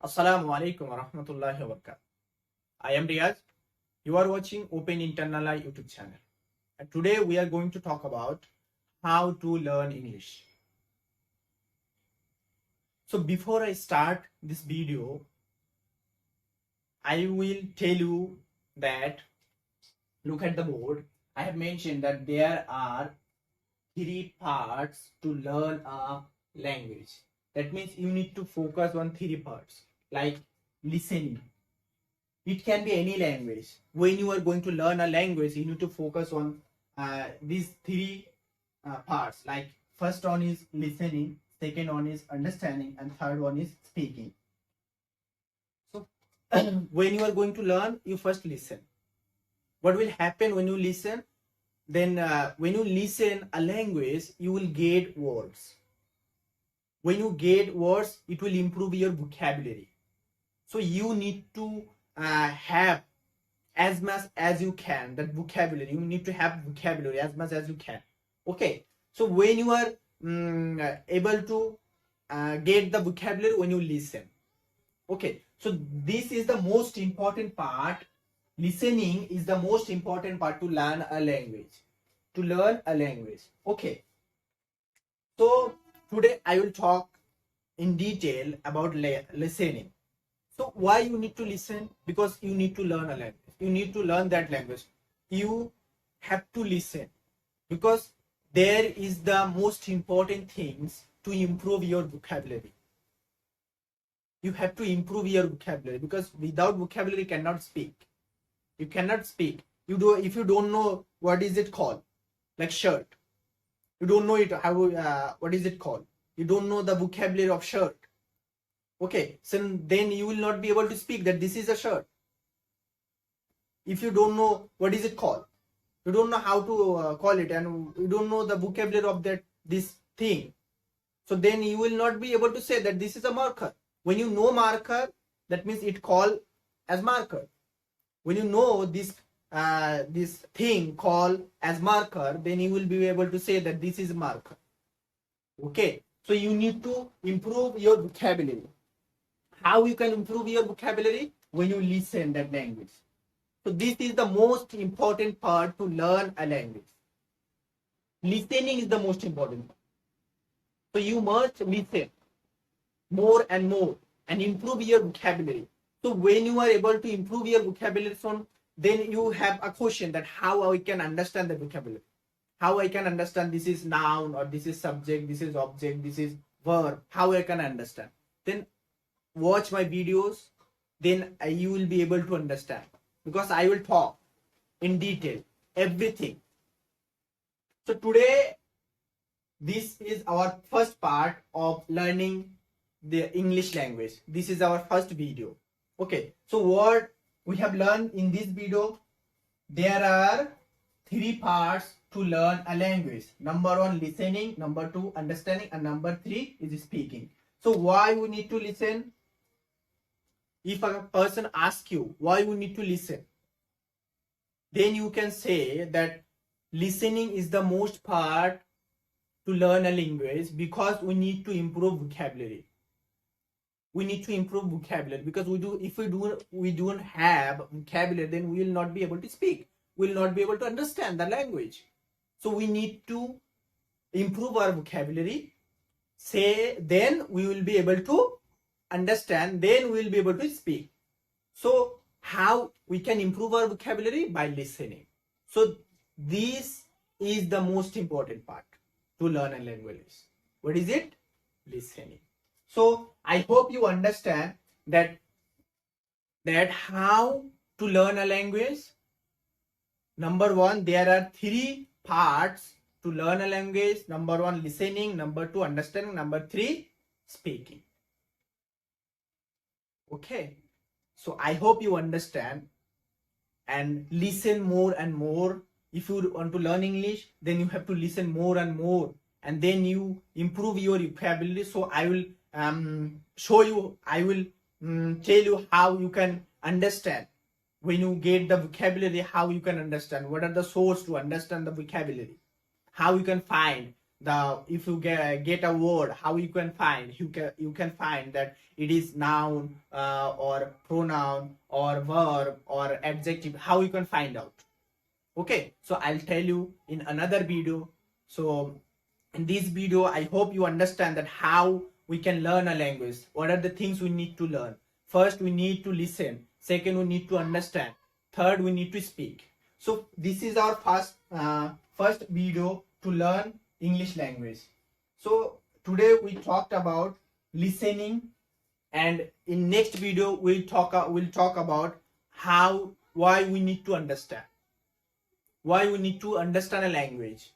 Assalamu alaikum rahmatullahi wa barkatu. I am Riyaj. You are watching Open Internal YouTube channel. And today we are going to talk about how to learn English. So before I start this video, I will tell you that look at the board. I have mentioned that there are 3 parts to learn a language. That means you need to focus on 3 parts, like listening. It can be any language. When you are going to learn a language, you need to focus on these 3 parts. Like first one is listening, second one is understanding, and third one is speaking. So when you are going to learn, you first listen. What will happen when you listen? Then when you listen a language, you will get words. When you get words, it will improve your vocabulary. So you need to have as much as you can that vocabulary. You need to have vocabulary as much as you can. Okay, so when you are able to get the vocabulary, when you listen. Okay, so this is the most important part. Listening is the most important part to learn a language. Okay, so today I will talk in detail about listening. So why you need to listen? Because you need to learn a language. You need to learn that language. You have to listen because there is the most important things to improve your vocabulary. You have to improve your vocabulary because without vocabulary you cannot speak. You cannot speak. If you don't know what is it called, like shirt. You don't know it. What is it called? You don't know the vocabulary of shirt. Okay, so then you will not be able to speak that this is a shirt. If you don't know what is it called, you don't know how to call it, and you don't know the vocabulary of this thing, so then you will not be able to say that this is a marker. When you know marker, that means it called as marker. When you know this thing called as marker, then you will be able to say that this is a marker. Okay, so you need to improve your vocabulary. How you can improve your vocabulary? When you listen that language. So this is the most important part to learn a language. Listening is the most important part. So you must listen more and more and improve your vocabulary. So when you are able to improve your vocabulary, then you have a question that how I can understand the vocabulary. How I can understand this is noun, or this is subject, this is object, this is verb. How I can understand? Then watch my videos, then you will be able to understand, because I will talk in detail everything. So today this is our first part of learning the English language. This is our first video. Okay, so what we have learned in this video, there are 3 parts to learn a language. Number 1, listening. Number 2, understanding. And number 3 is speaking. So why we need to listen? If a person asks you why you need to listen, then you can say that listening is the most part to learn a language, because we need to improve vocabulary. We need to improve vocabulary because if we don't have vocabulary, then we will not be able to speak. We will not be able to understand the language. So we need to improve our vocabulary. Then we will be able to understand, then we will be able to speak. So how we can improve our vocabulary? By listening. So this is the most important part to learn a language. What is it? Listening. So I hope you understand that how to learn a language. Number 1, there are 3 parts to learn a language. Number 1, listening. Number 2, understanding. Number 3, speaking. Okay, so I hope you understand and listen more and more. If you want to learn English, then you have to listen more and more, and then you improve your vocabulary. So I will show you, I will tell you how you can understand. When you get the vocabulary, how you can understand. What are the sources to understand the vocabulary? How you can find if you get a word, how you can find, you can find that it is noun or pronoun or verb or adjective, how you can find out. Okay, so I'll tell you in another video. So in this video, I hope you understand that how we can learn a language. What are the things we need to learn? First, we need to listen. Second, we need to understand. Third, we need to speak. So this is our first video to learn English language. So today we talked about listening, and in next video we'll talk about why we need to understand a language.